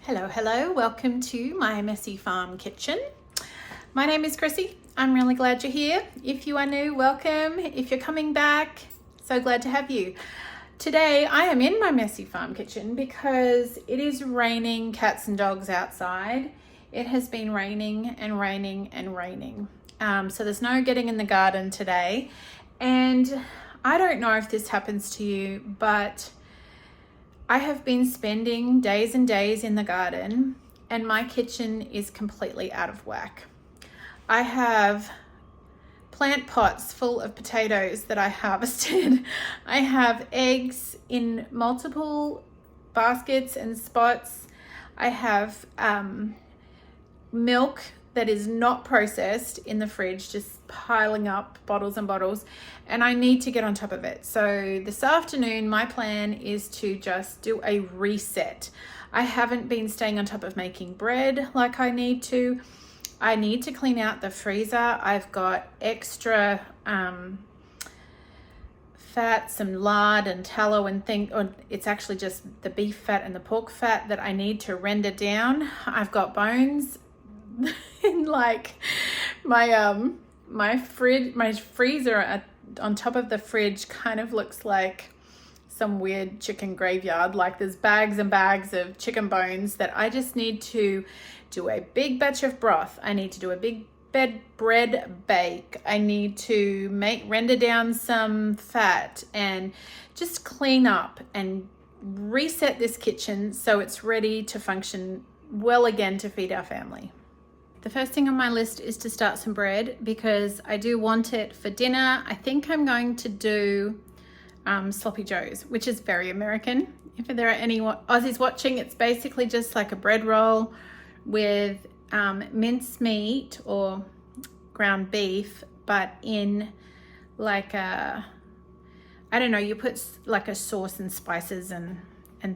Hello, welcome to my messy farm kitchen. My name is Chrissy. I'm really glad you're here. If you are new, welcome. If you're coming back, so glad to have you. Today I am in my messy farm kitchen because it is raining cats and dogs outside. It has been raining and raining and raining. So there's no getting in the garden today. And I don't know if this happens to you, but I have been spending days and days in the garden and my kitchen is completely out of whack. I have plant pots full of potatoes that I harvested. I have eggs in multiple baskets and spots. I have milk that is not processed in the fridge, just piling up bottles and bottles, and I need to get on top of it. So this afternoon, my plan is to just do a reset. I haven't been staying on top of making bread like I need to. I need to clean out the freezer. I've got extra fat, some lard and tallow and it's actually just the beef fat and the pork fat that I need to render down. I've got bones in like my freezer on top of the fridge kind of looks like some weird chicken graveyard. Like there's bags and bags of chicken bones that I just need to do a big batch of broth. I need to do a big bread bake. I need to render down some fat and just clean up and reset this kitchen so it's ready to function well again to feed our family. The first thing on my list is to start some bread because I do want it for dinner. I think I'm going to do sloppy joes, which is very American. If there are any Aussies watching, it's basically just like a bread roll with minced meat or ground beef, but in like I don't know, you put like a sauce and spices and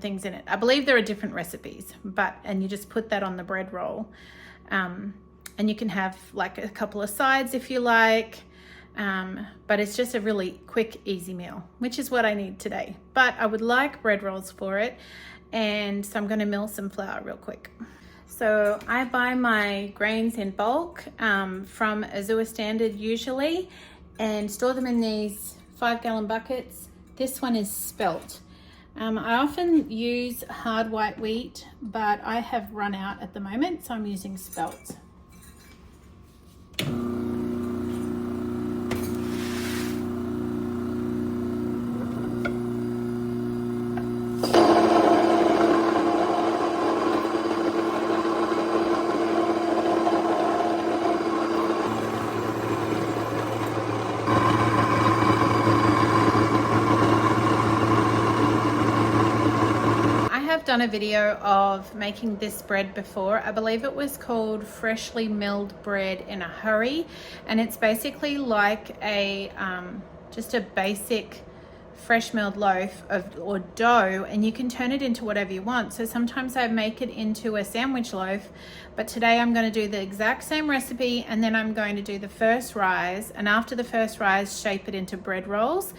things in it. I believe there are different recipes, and you just put that on the bread roll. And you can have like a couple of sides if you like, but it's just a really quick, easy meal, which is what I need today. But I would like bread rolls for it, and so I'm going to mill some flour real quick. So I buy my grains in bulk from Azure Standard usually, and store them in these 5-gallon buckets. This one is spelt. I often use hard white wheat, but I have run out at the moment, so I'm using spelt. Done a video of making this bread before. I believe it was called freshly milled bread in a hurry, and it's basically like a just a basic fresh milled loaf or dough, and you can turn it into whatever you want. So sometimes I make it into a sandwich loaf, but today I'm going to do the exact same recipe, and then I'm going to do the first rise, and after the first rise shape it into bread rolls.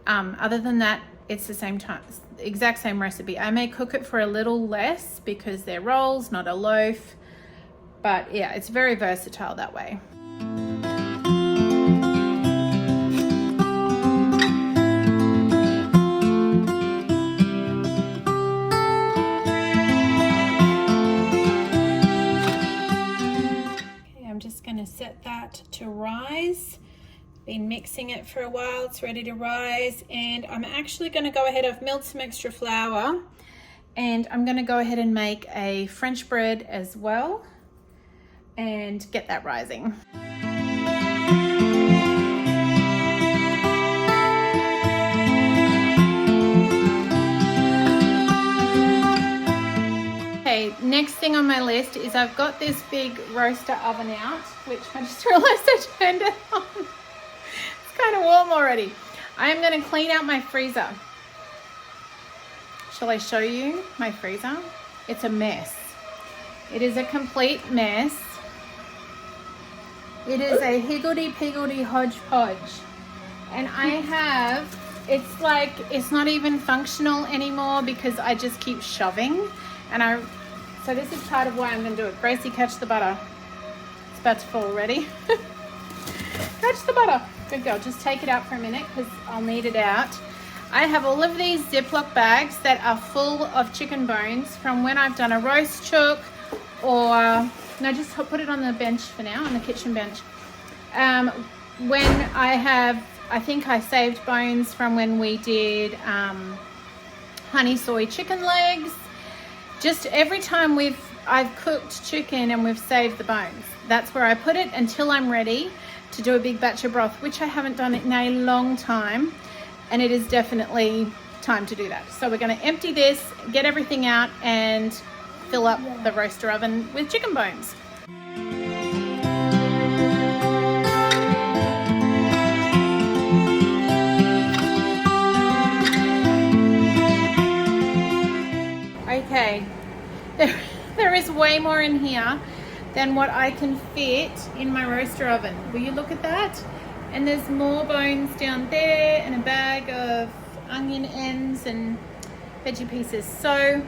Other than that, it's the exact same recipe. I may cook it for a little less because they're rolls, not a loaf. But yeah, it's very versatile that way. Okay, I'm just going to set that to rise. Been mixing it for a while, it's ready to rise, and I'm actually going to go ahead. I've milled some extra flour, and I'm going to go ahead and make a French bread as well and get that rising. Okay, next thing on my list is I've got this big roaster oven out, which I just realized I turned it on. Kind of warm already. I am going to clean out my freezer. Shall I show you my freezer? It's a mess. It is a complete mess. It is a higgledy-piggledy hodgepodge. And it's like, it's not even functional anymore because I just keep shoving. And So this is part of why I'm going to do it. Gracie, catch the butter. It's about to fall. Ready? Catch the butter. Good girl. Just take it out for a minute because I'll need it out. I have all of these Ziploc bags that are full of chicken bones from when I've done a roast chook, or no, just put it on the bench for now, on the kitchen bench. When I think I saved bones from when we did honey soy chicken legs. Just every time I've cooked chicken and we've saved the bones, that's where I put it until I'm ready to do a big batch of broth, which I haven't done in a long time, and it is definitely time to do that. So we're going to empty this, get everything out, and fill up the roaster oven with chicken bones. Okay, there is way more in here than what I can fit in my roaster oven. Will you look at that? And there's more bones down there and a bag of onion ends and veggie pieces. So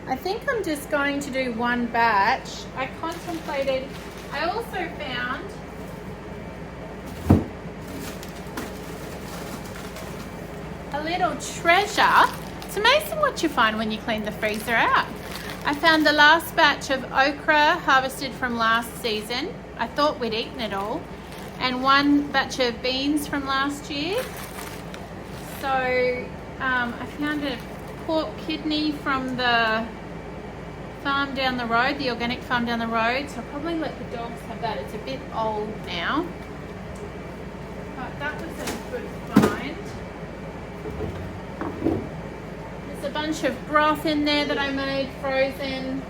I think I'm just going to do one batch. I also found a little treasure. It's amazing what you find when you clean the freezer out. I found the last batch of okra harvested from last season. I thought we'd eaten it all. And one batch of beans from last year. So I found a pork kidney from the farm down the road, the organic farm down the road. So I'll probably let the dogs have that. It's a bit old now. But that was a good find. A bunch of broth in there that I made frozen,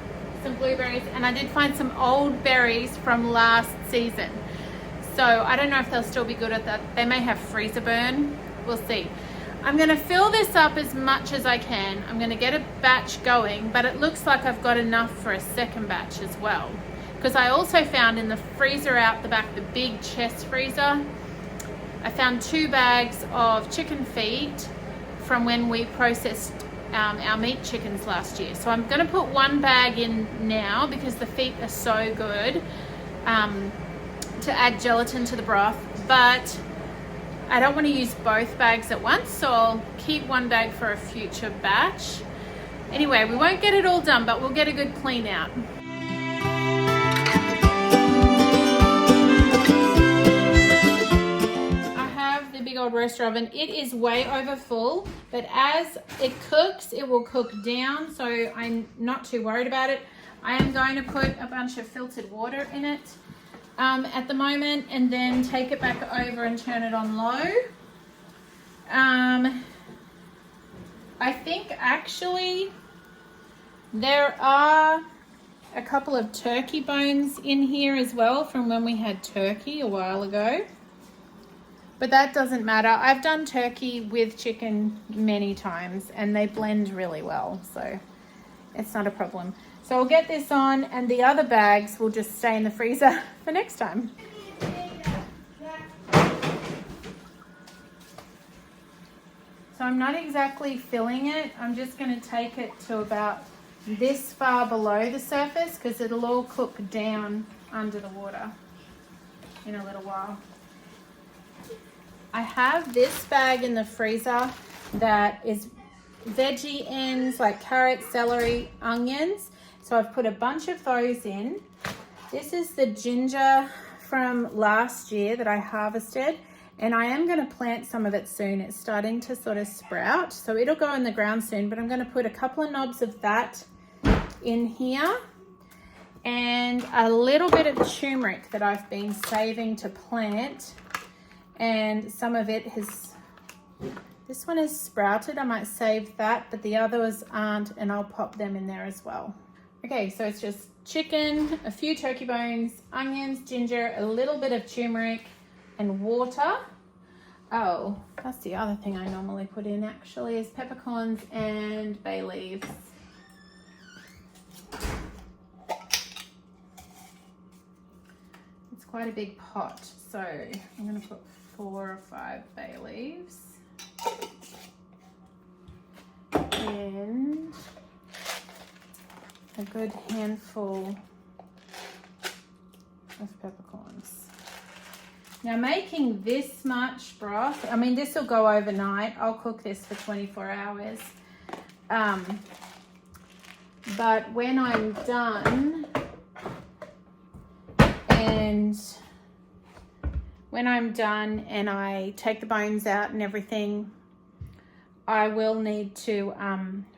some blueberries, and I did find some old berries from last season. So I don't know if they'll still be good at that. They may have freezer burn. We'll see. I'm going to fill this up as much as I can. I'm going to get a batch going, but it looks like I've got enough for a second batch as well. Because I also found in the freezer out the back, the big chest freezer, I found 2 bags of chicken feet from when we processed our meat chickens last year. So I'm going to put 1 bag in now because the feet are so good to add gelatin to the broth, but I don't want to use both bags at once, so I'll keep 1 bag for a future batch. Anyway, we won't get it all done, but we'll get a good clean out. The big old roaster oven. It is way over full, but as it cooks, it will cook down, so I'm not too worried about it. I am going to put a bunch of filtered water in it at the moment, and then take it back over and turn it on low. I think actually there are a couple of turkey bones in here as well from when we had turkey a while ago. But that doesn't matter. I've done turkey with chicken many times and they blend really well, so it's not a problem. So I'll get this on, and the other bags will just stay in the freezer for next time. So I'm not exactly filling it. I'm just going to take it to about this far below the surface because it'll all cook down under the water in a little while. I have this bag in the freezer that is veggie ends like carrots, celery, onions. So I've put a bunch of those in. This is the ginger from last year that I harvested, and I am going to plant some of it soon. It's starting to sort of sprout, so it'll go in the ground soon, but I'm going to put a couple of knobs of that in here, and a little bit of turmeric that I've been saving to plant. And some of it this one is sprouted. I might save that, but the others aren't, and I'll pop them in there as well. Okay, so it's just chicken, a few turkey bones, onions, ginger, a little bit of turmeric, and water. Oh, that's the other thing I normally put in actually, is peppercorns and bay leaves. It's quite a big pot, so I'm going to put 4 or 5 bay leaves. And a good handful of peppercorns. Now making this much broth, I mean, this will go overnight. I'll cook this for 24 hours. But when I'm done, and I take the bones out and everything, I will need to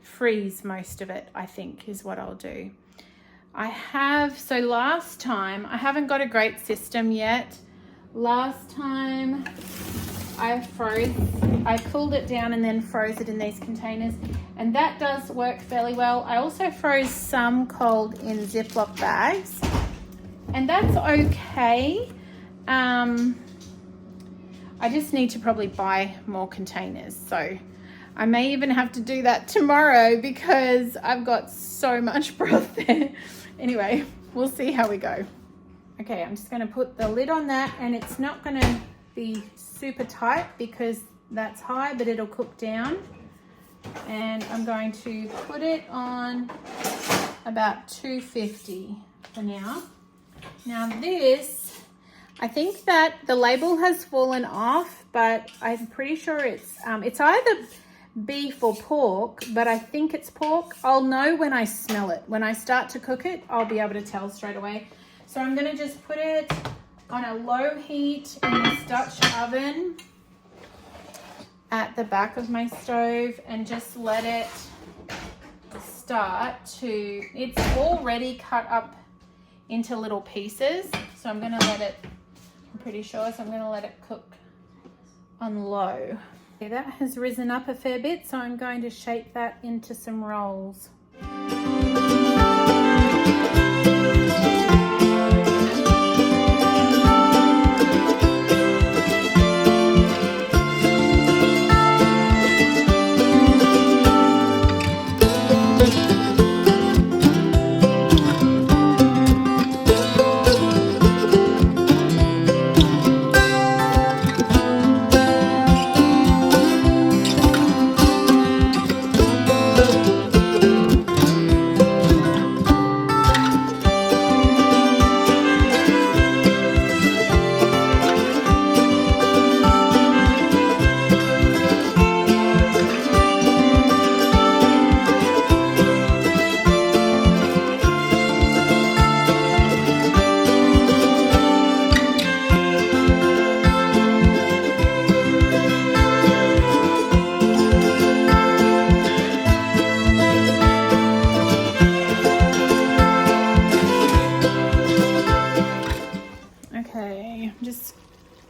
freeze most of it, I think, is what I'll do. So last time, I haven't got a great system yet. Last time I cooled it down and then froze it in these containers, and that does work fairly well. I also froze some cold in Ziploc bags, and that's okay. I just need to probably buy more containers, so I may even have to do that tomorrow because I've got so much broth there. Anyway, we'll see how we go. Okay, I'm just going to put the lid on that, and it's not going to be super tight because that's high, but it'll cook down. And I'm going to put it on about 250 for now. Now this, I think that the label has fallen off, but I'm pretty sure it's either beef or pork, but I think it's pork. I'll know when I smell it. When I start to cook it, I'll be able to tell straight away. So I'm going to just put it on a low heat in this Dutch oven at the back of my stove and just let it start to, it's already cut up into little pieces. So I'm going to let it, I'm pretty sure, so I'm going to let it cook on low. Okay, that has risen up a fair bit, so I'm going to shape that into some rolls.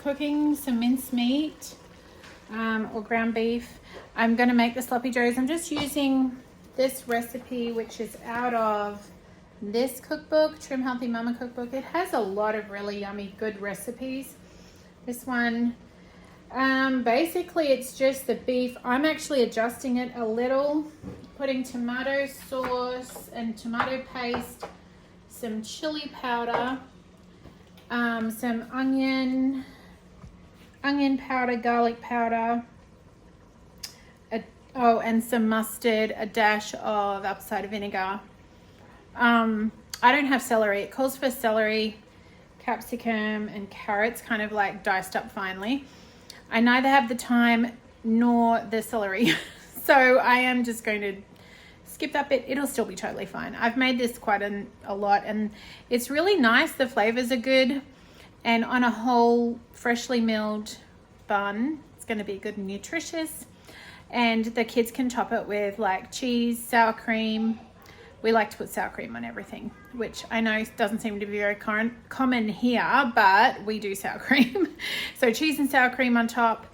Cooking some minced meat or ground beef. I'm going to make the sloppy joes. I'm just using this recipe, which is out of this cookbook, Trim Healthy Mama cookbook. It has a lot of really yummy, good recipes. This one, basically it's just the beef. I'm actually adjusting it a little, putting tomato sauce and tomato paste, some chili powder, some onion powder, garlic powder, and some mustard, a dash of apple cider vinegar. I don't have celery. It calls for celery, capsicum, and carrots, kind of like diced up finely. I neither have the time nor the celery, so I am just going to skip that bit. It'll still be totally fine. I've made this quite a lot, and it's really nice. The flavors are good. And on a whole freshly milled bun, it's going to be good and nutritious. And the kids can top it with like cheese, sour cream. We like to put sour cream on everything, which I know doesn't seem to be very common here, but we do sour cream. So cheese and sour cream on top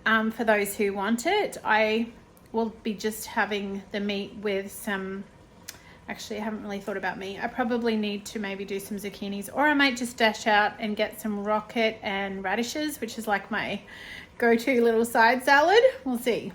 for those who want it. I will be just having the meat with some... Actually, I haven't really thought about meat. I probably need to maybe do some zucchinis, or I might just dash out and get some rocket and radishes, which is like my go-to little side salad. We'll see.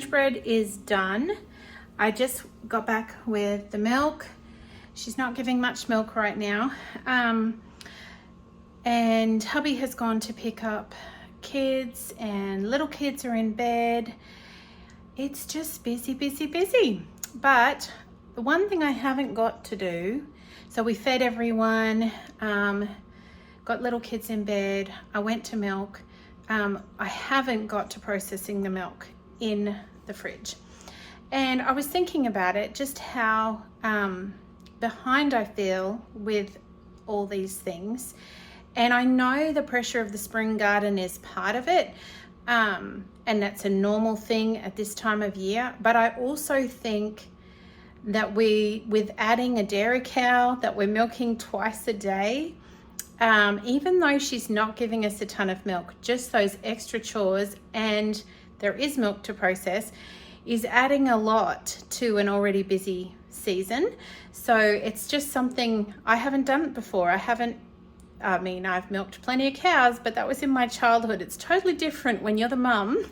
French bread is done. I just got back with the milk. She's not giving much milk right now. And hubby has gone to pick up kids, and little kids are in bed. It's just busy, busy, busy. But the one thing I haven't got to do, so we fed everyone, got little kids in bed, I went to milk. I haven't got to processing the milk in the fridge. And I was thinking about it, just how behind I feel with all these things. And I know the pressure of the spring garden is part of it. And that's a normal thing at this time of year. But I also think that with adding a dairy cow that we're milking twice a day, even though she's not giving us a ton of milk, just those extra chores, and there is milk to process, is adding a lot to an already busy season. So it's just something I haven't done before. I've milked plenty of cows, but that was in my childhood. It's totally different when you're the mum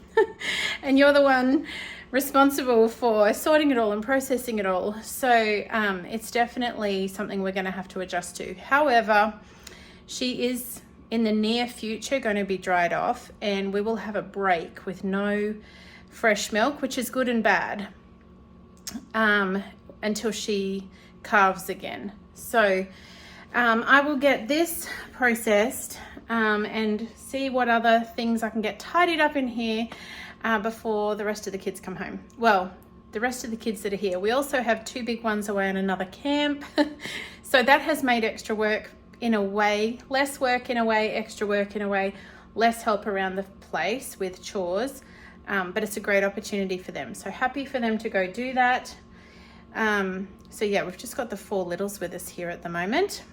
and you're the one responsible for sorting it all and processing it all. So it's definitely something we're going to have to adjust to. However, she is in the near future going to be dried off, and we will have a break with no fresh milk, which is good and bad, until she calves again. So I will get this processed and see what other things I can get tidied up in here before the rest of the kids come home. Well, the rest of the kids that are here. We also have 2 big ones away on another camp. So that has made extra work in a way, less work in a way, extra work in a way, less help around the place with chores. But it's a great opportunity for them. So happy for them to go do that. So yeah, we've just got the 4 littles with us here at the moment.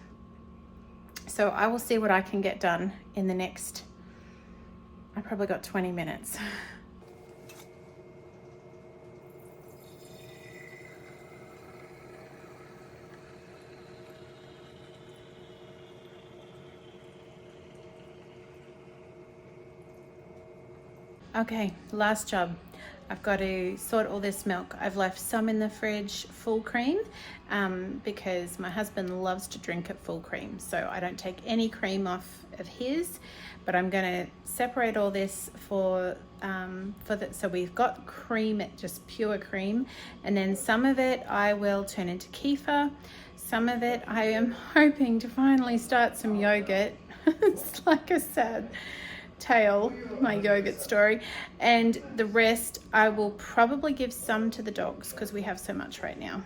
So I will see what I can get done in the next, I probably got 20 minutes. Okay, last job. I've got to sort all this milk. I've left some in the fridge full cream because my husband loves to drink it full cream. So I don't take any cream off of his, but I'm going to separate all this so we've got cream, just pure cream. And then some of it I will turn into kefir. Some of it I am hoping to finally start some yogurt. It's like a sad tale, my yogurt story, and the rest I will probably give some to the dogs because we have so much right now.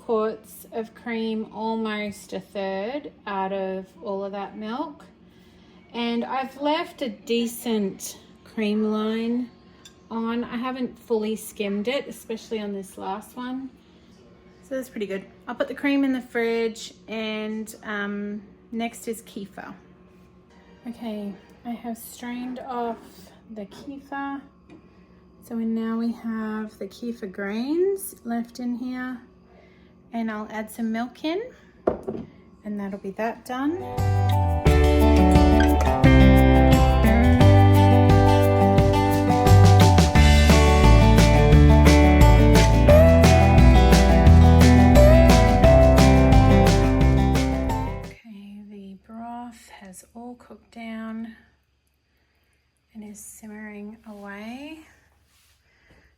Quarts of cream, almost a third out of all of that milk, and I've left a decent cream line on. I haven't fully skimmed it, especially on this last one, so that's pretty good. I'll put the cream in the fridge, and next is kefir. Okay, I have strained off the kefir, so now we have the kefir grains left in here. And I'll add some milk in, and that'll be that done. Okay, the broth has all cooked down and is simmering away.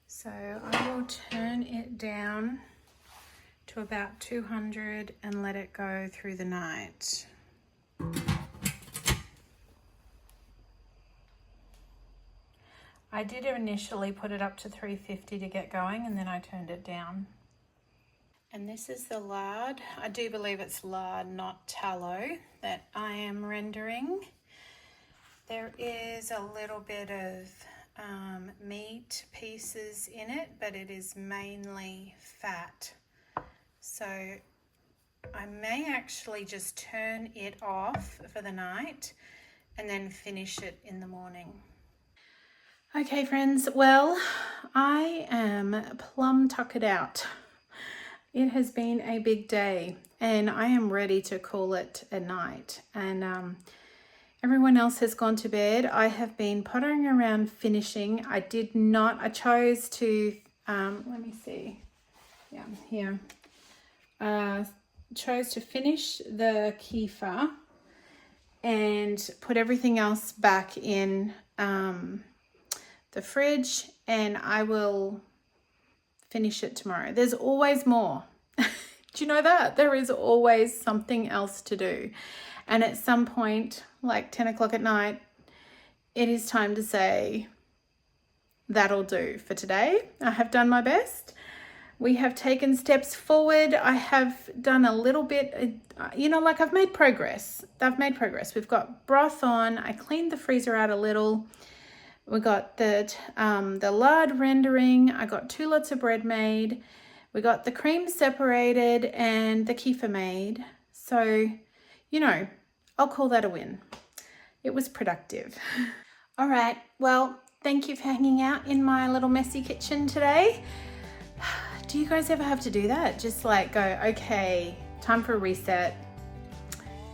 So I will turn it down to about 200 and let it go through the night. I did initially put it up to 350 to get going, and then I turned it down. And this is the lard. I do believe it's lard, not tallow, that I am rendering. There is a little bit of meat pieces in it, but it is mainly fat. So I may actually just turn it off for the night and then finish it in the morning. Okay friends, well, I am plumb tuckered out. It has been a big day and I am ready to call it a night. And everyone else has gone to bed. I have been pottering around finishing. I chose to, let me see. Yeah, here. Chose to finish the kefir and put everything else back in the fridge, and I will finish it tomorrow. There's always more. Do you know that? There is always something else to do. And at some point, like 10 o'clock at night, it is time to say, that'll do for today. I have done my best. We have taken steps forward. I have done a little bit, like I've made progress. We've got broth on. I cleaned the freezer out a little. We got the lard rendering. I got 2 lots of bread made. We got the cream separated and the kefir made. So, I'll call that a win. It was productive. All right. Well, thank you for hanging out in my little messy kitchen today. Do you guys ever have to do that? Just like go, okay, time for a reset.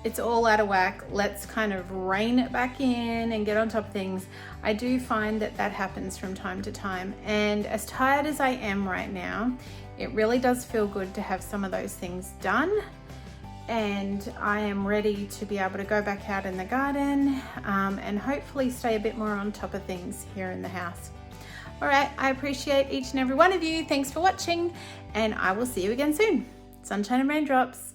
It's all out of whack. Let's kind of rein it back in and get on top of things. I do find that happens from time to time. And as tired as I am right now, it really does feel good to have some of those things done. And I am ready to be able to go back out in the garden and hopefully stay a bit more on top of things here in the house. All right, I appreciate each and every one of you. Thanks for watching, and I will see you again soon. Sunshine and raindrops.